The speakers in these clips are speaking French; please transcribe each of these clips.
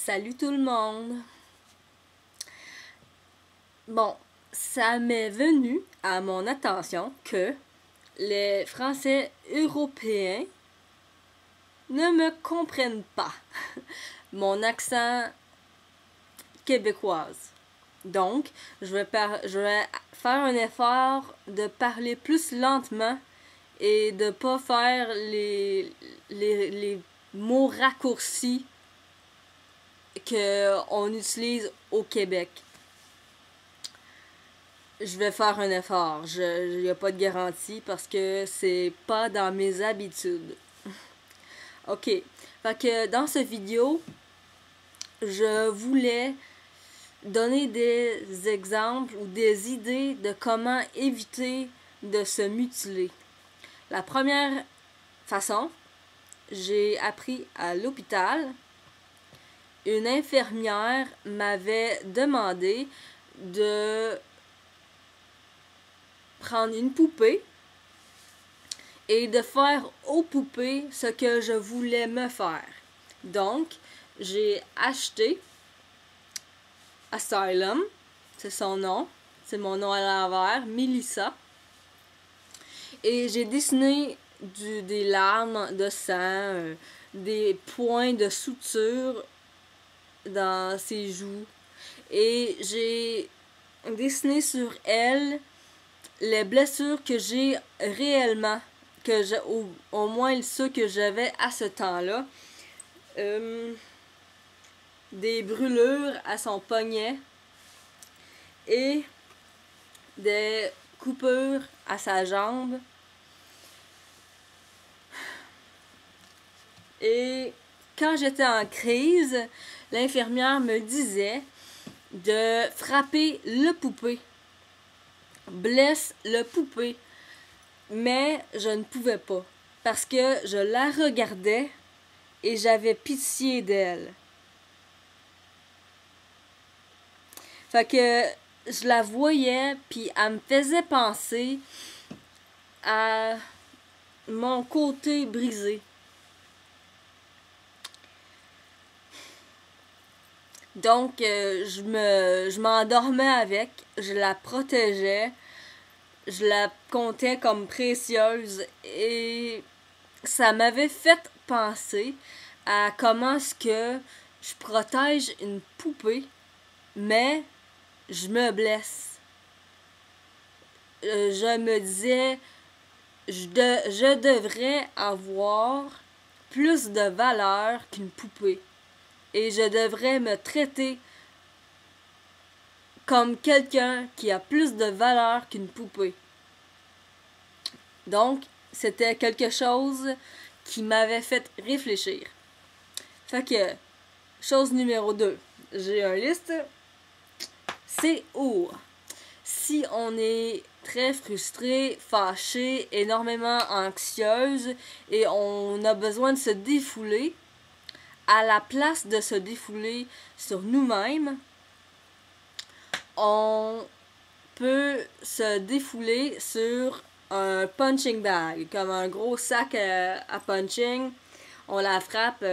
Salut tout le monde! Bon, ça m'est venu à mon attention que les Français européens ne me comprennent pas mon accent québécoise. Donc, je vais faire un effort de parler plus lentement et de pas faire les mots raccourcis qu'on utilise au Québec. Je vais faire un effort. Il n'y a pas de garantie parce que c'est pas dans mes habitudes. Ok. Fait que dans cette vidéo, je voulais donner des exemples ou des idées de comment éviter de se mutiler. La première façon, j'ai appris à l'hôpital. Une infirmière m'avait demandé de prendre une poupée et de faire aux poupées ce que je voulais me faire. Donc, j'ai acheté Asylum, c'est son nom, c'est mon nom à l'envers, Melissa. Et j'ai dessiné des larmes de sang, des points de suture dans ses joues. Et j'ai dessiné sur elle les blessures que j'ai réellement, au moins ceux que j'avais à ce temps-là. Des brûlures à son poignet et des coupures à sa jambe. Et quand j'étais en crise, l'infirmière me disait de frapper le poupée. Blesse le poupée. Mais je ne pouvais pas. Parce que je la regardais et j'avais pitié d'elle. Fait que je la voyais, puis elle me faisait penser à mon côté brisé. Donc, je m'endormais avec, je la protégeais, je la comptais comme précieuse et ça m'avait fait penser à comment est-ce que je protège une poupée, mais je me blesse. Je me disais, je devrais avoir plus de valeur qu'une poupée. Et je devrais me traiter comme quelqu'un qui a plus de valeur qu'une poupée. Donc, c'était quelque chose qui m'avait fait réfléchir. Fait que, chose numéro 2, j'ai une liste. C'est où? Si on est très frustré, fâché, énormément anxieuse et on a besoin de se défouler, à la place de se défouler sur nous-mêmes, on peut se défouler sur un punching bag, comme un gros sac à punching. On la frappe,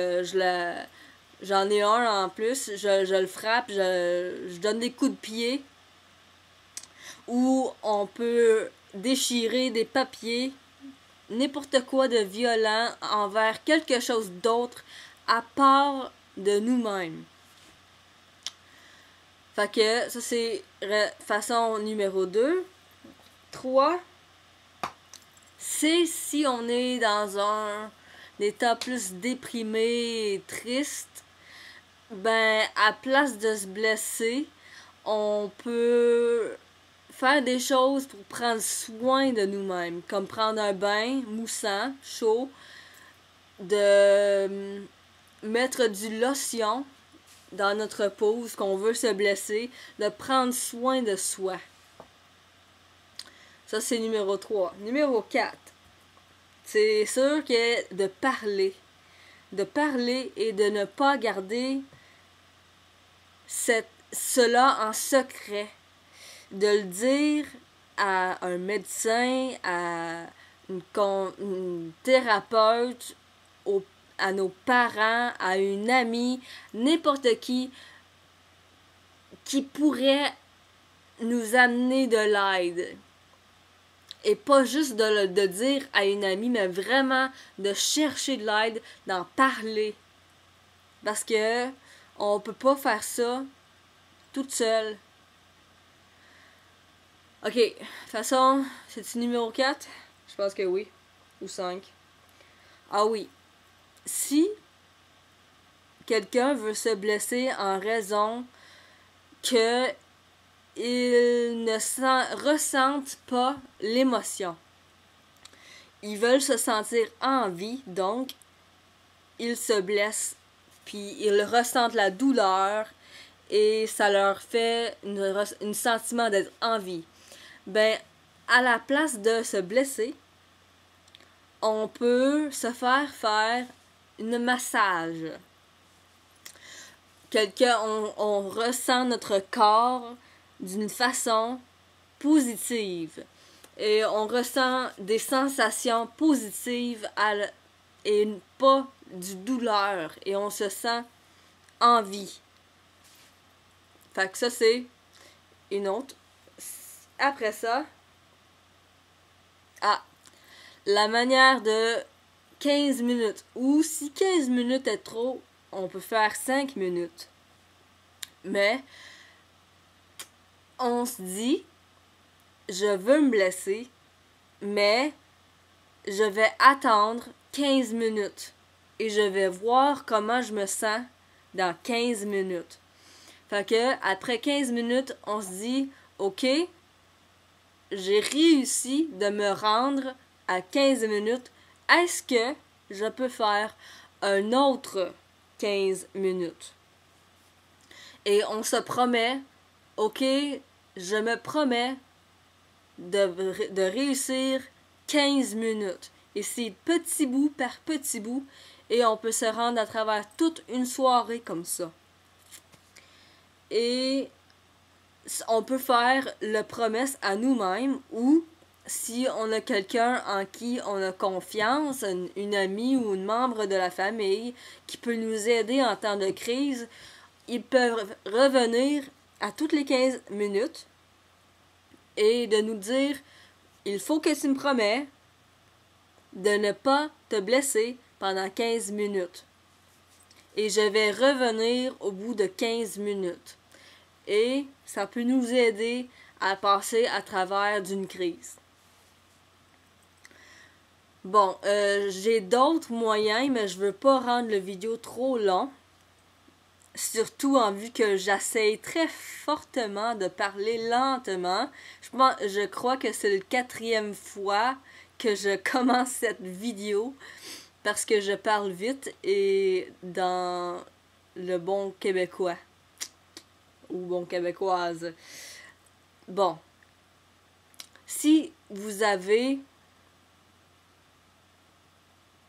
j'en ai un en plus, je le frappe, je donne des coups de pied. Ou on peut déchirer des papiers, n'importe quoi de violent envers quelque chose d'autre à part de nous-mêmes. Fait que ça c'est façon numéro 2. 3. C'est si on est dans un état plus déprimé et triste, ben à place de se blesser, on peut faire des choses pour prendre soin de nous-mêmes, comme prendre un bain moussant, chaud, de mettre du lotion dans notre peau, qu'on veut se blesser, de prendre soin de soi. Ça, c'est numéro 3. Numéro 4. C'est sûr que de parler et de ne pas garder cela en secret. De le dire à un médecin, à une thérapeute, à nos parents, à une amie, n'importe qui pourrait nous amener de l'aide. Et pas juste de dire à une amie, mais vraiment de chercher de l'aide, d'en parler. Parce que on peut pas faire ça toute seule. Ok, de toute façon, c'est-tu numéro 4? Je pense que oui. Ou 5. Ah oui. Si quelqu'un veut se blesser en raison que ils ne ressentent pas l'émotion. Ils veulent se sentir en vie, donc ils se blessent, puis ils ressentent la douleur et ça leur fait un sentiment d'être en vie. Ben, à la place de se blesser, on peut se faire un massage. On ressent notre corps d'une façon positive et on ressent des sensations positives et pas du douleur et on se sent en vie. Fait que ça c'est une autre. Après ça, la manière de 15 minutes ou si 15 minutes est trop, on peut faire 5 minutes. Mais on se dit, je veux me blesser, mais je vais attendre 15 minutes et je vais voir comment je me sens dans 15 minutes. Fait que après 15 minutes, on se dit, ok, j'ai réussi de me rendre à 15 minutes. Est-ce que je peux faire un autre 15 minutes? Et on se promet, ok, je me promets de réussir 15 minutes. Et c'est petit bout par petit bout. Et on peut se rendre à travers toute une soirée comme ça. Et on peut faire la promesse à nous-mêmes ou si on a quelqu'un en qui on a confiance, une amie ou un membre de la famille qui peut nous aider en temps de crise, ils peuvent revenir à toutes les 15 minutes et de nous dire il faut que tu me promets de ne pas te blesser pendant 15 minutes. Et je vais revenir au bout de 15 minutes. Et ça peut nous aider à passer à travers d'une crise. Bon, j'ai d'autres moyens, mais je veux pas rendre la vidéo trop long. Surtout en vue que j'essaye très fortement de parler lentement. Je crois que c'est la 4e fois que je commence cette vidéo parce que je parle vite et dans le bon québécois ou bon québécoise. Bon, si vous avez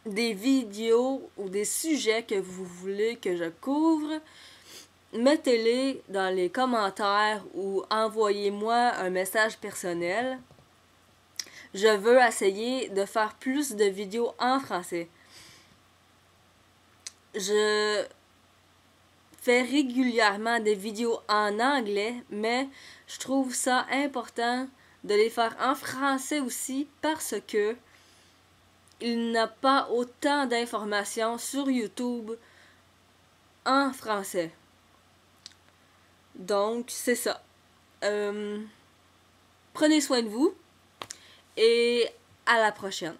des vidéos ou des sujets que vous voulez que je couvre, mettez-les dans les commentaires ou envoyez-moi un message personnel. Je veux essayer de faire plus de vidéos en français. Je fais régulièrement des vidéos en anglais, mais je trouve ça important de les faire en français aussi parce que il n'y a pas autant d'informations sur YouTube en français. Donc, c'est ça. Prenez soin de vous et à la prochaine.